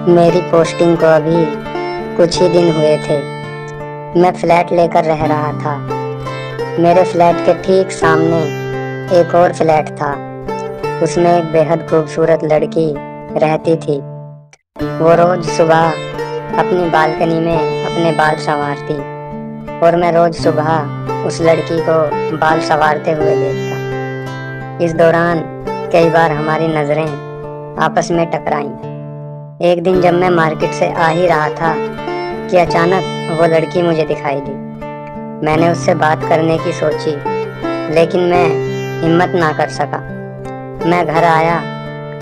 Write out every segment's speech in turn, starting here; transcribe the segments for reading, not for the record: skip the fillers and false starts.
मेरी पोस्टिंग को अभी कुछ ही दिन हुए थे। मैं फ्लैट लेकर रह रहा था। मेरे फ्लैट के ठीक सामने एक और फ्लैट था। उसमें एक बेहद खूबसूरत लड़की रहती थी। वो रोज सुबह अपनी बालकनी में अपने बाल संवारती और मैं रोज सुबह उस लड़की को बाल संवारते हुए देखता। इस दौरान कई बार हमारी नजरें आपस में टकराईं। एक दिन जब मैं मार्केट से आ ही रहा था कि अचानक वो लड़की मुझे दिखाई दी। मैंने उससे बात करने की सोची, लेकिन मैं हिम्मत ना कर सका। मैं घर आया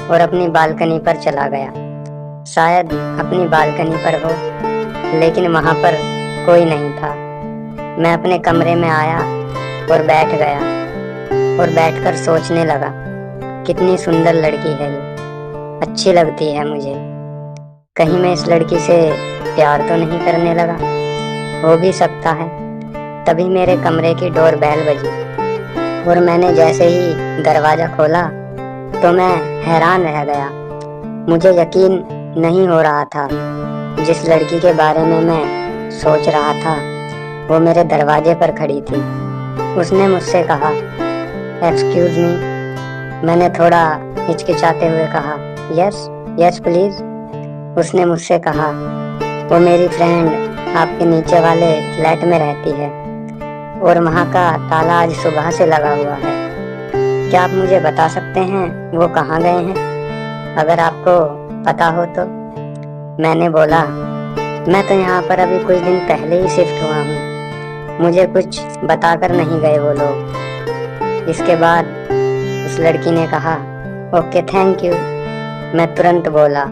और अपनी बालकनी पर चला गया। शायद अपनी बालकनी पर हो, लेकिन वहां पर कोई नहीं था। मैं अपने कमरे में आया और बैठ गया और बैठकर सोचने लगा, कितनी सुंदर लड़की है ये, अच्छी लगती है मुझे। कहीं मैं इस लड़की से प्यार तो नहीं करने लगा? हो भी सकता है। तभी मेरे कमरे की डोर बेल बजी और मैंने जैसे ही दरवाजा खोला तो मैं हैरान रह गया। मुझे यकीन नहीं हो रहा था। जिस लड़की के बारे में मैं सोच रहा था वो मेरे दरवाजे पर खड़ी थी। उसने मुझसे कहा, एक्सक्यूज मी। मैंने थोड़ा हिचकिचाते हुए कहा, यस यस प्लीज। उसने मुझसे कहा, वो मेरी फ्रेंड आपके नीचे वाले फ्लैट में रहती है और वहाँ का ताला आज सुबह से लगा हुआ है। क्या आप मुझे बता सकते हैं वो कहाँ गए हैं, अगर आपको पता हो तो? मैंने बोला, मैं तो यहाँ पर अभी कुछ दिन पहले ही शिफ्ट हुआ हूँ, मुझे कुछ बताकर नहीं गए वो लोग। इसके बाद उस लड़की ने कहा, ओके थैंक यू। मैं तुरंत बोला,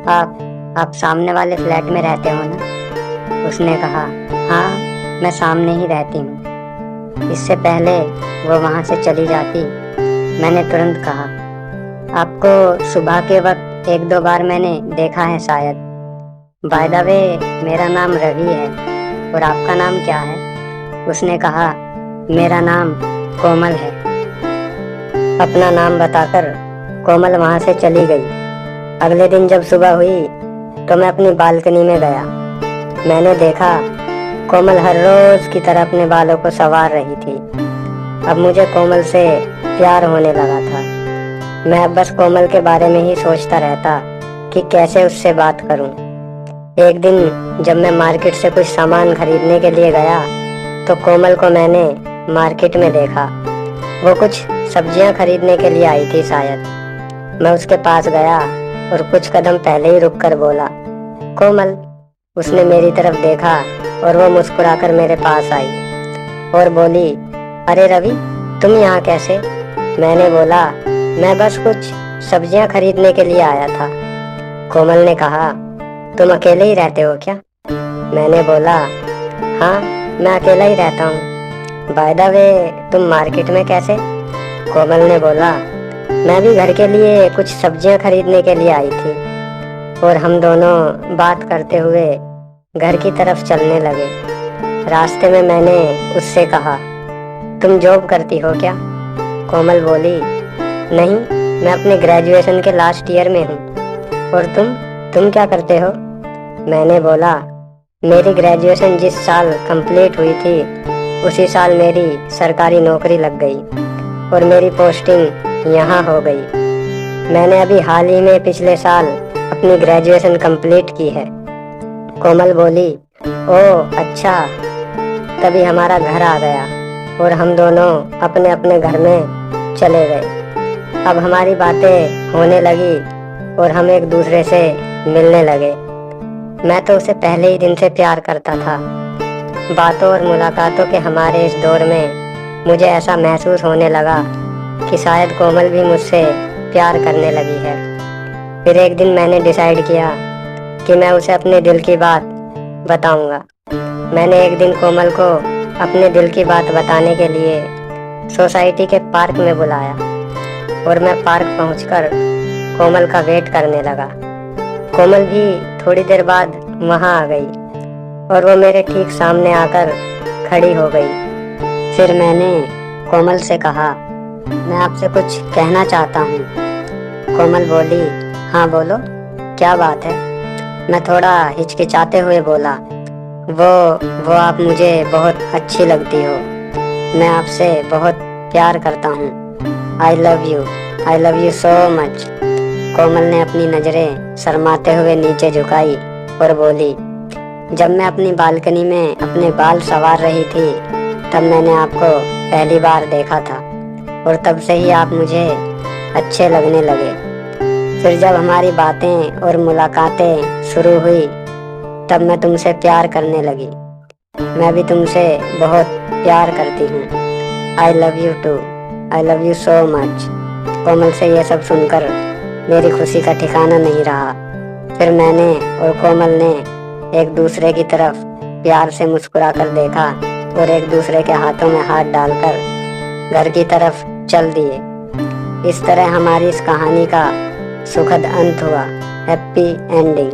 आप सामने वाले फ्लैट में रहते हो ना? उसने कहा, हाँ मैं सामने ही रहती हूँ। इससे पहले वो वहाँ से चली जाती, मैंने तुरंत कहा, आपको सुबह के वक्त एक दो बार मैंने देखा है शायद। बाय द वे मेरा नाम रवि है और आपका नाम क्या है? उसने कहा, मेरा नाम कोमल है। अपना नाम बताकर कोमल वहाँ से चली गई। अगले दिन जब सुबह हुई तो मैं अपनी बालकनी में गया। मैंने देखा कोमल हर रोज की तरह अपने बालों को संवार रही थी। अब मुझे कोमल से प्यार होने लगा था। मैं अब बस कोमल के बारे में ही सोचता रहता कि कैसे उससे बात करूं। एक दिन जब मैं मार्केट से कुछ सामान खरीदने के लिए गया तो कोमल को मैंने मार्केट में देखा। वो कुछ सब्जियां खरीदने के लिए आई थी शायद। मैं उसके पास गया और कुछ कदम पहले ही रुककर बोला, कोमल। उसने मेरी तरफ देखा और वो मुस्कुराकर मेरे पास आई और बोली, अरे रवि, तुम यहाँ कैसे? मैंने बोला, मैं बस कुछ सब्जियां खरीदने के लिए आया था। कोमल ने कहा, तुम अकेले ही रहते हो क्या? मैंने बोला, हाँ मैं अकेला ही रहता हूँ। बाय द वे तुम मार्केट में कैसे? कोमल ने बोला, मैं भी घर के लिए कुछ सब्जियां खरीदने के लिए आई थी और हम दोनों बात करते हुए घर की तरफ चलने लगे। रास्ते में मैंने उससे कहा, तुम जॉब करती हो क्या? कोमल बोली, नहीं मैं अपने ग्रेजुएशन के लास्ट ईयर में हूँ। और तुम क्या करते हो? मैंने बोला, मेरी ग्रेजुएशन जिस साल कंप्लीट हुई थी उसी साल मेरी सरकारी नौकरी लग गई और मेरी पोस्टिंग यहाँ हो गई। मैंने अभी हाल ही में पिछले साल अपनी ग्रेजुएशन कंप्लीट की है। कोमल बोली, ओह अच्छा। तभी हमारा घर आ गया और हम दोनों अपने अपने घर में चले गए। अब हमारी बातें होने लगी और हम एक दूसरे से मिलने लगे। मैं तो उसे पहले ही दिन से प्यार करता था। बातों और मुलाकातों के हमारे इस दौर में मुझे ऐसा महसूस होने लगा कि शायद कोमल भी मुझसे प्यार करने लगी है। फिर एक दिन मैंने डिसाइड किया कि मैं उसे अपने दिल की बात बताऊंगा। मैंने एक दिन कोमल को अपने दिल की बात बताने के लिए सोसाइटी के पार्क में बुलाया और मैं पार्क पहुंचकर कोमल का वेट करने लगा। कोमल भी थोड़ी देर बाद वहां आ गई और वो मेरे ठीक सामने आकर खड़ी हो गई। फिर मैंने कोमल से कहा, मैं आपसे कुछ कहना चाहता हूँ। कोमल बोली, हाँ बोलो, क्या बात है? मैं थोड़ा हिचकिचाते हुए बोला, वो आप मुझे बहुत अच्छी लगती हो। मैं आपसे बहुत प्यार करता हूँ। I love you so much. Komal ने अपनी नज़रें शर्माते हुए नीचे झुकाई और बोली, जब मैं अपनी बालकनी में अपने बाल संवार रही थी तब मैंने आपको पहली बार देखा था और तब से ही आप मुझे अच्छे लगने लगे। फिर जब हमारी बातें और मुलाकातें शुरू हुई तब मैं तुमसे प्यार करने लगी। मैं भी तुमसे बहुत प्यार करती हूँ। I love you too. I love you so much. Komal से यह सब सुनकर मेरी खुशी का ठिकाना नहीं रहा। फिर मैंने और कोमल ने एक दूसरे की तरफ प्यार से मुस्कुराकर देखा और एक दूसरे के हाथों में हाथ डालकर घर की तरफ चल दिए। इस तरह हमारी इस कहानी का सुखद अंत हुआ। Happy ending.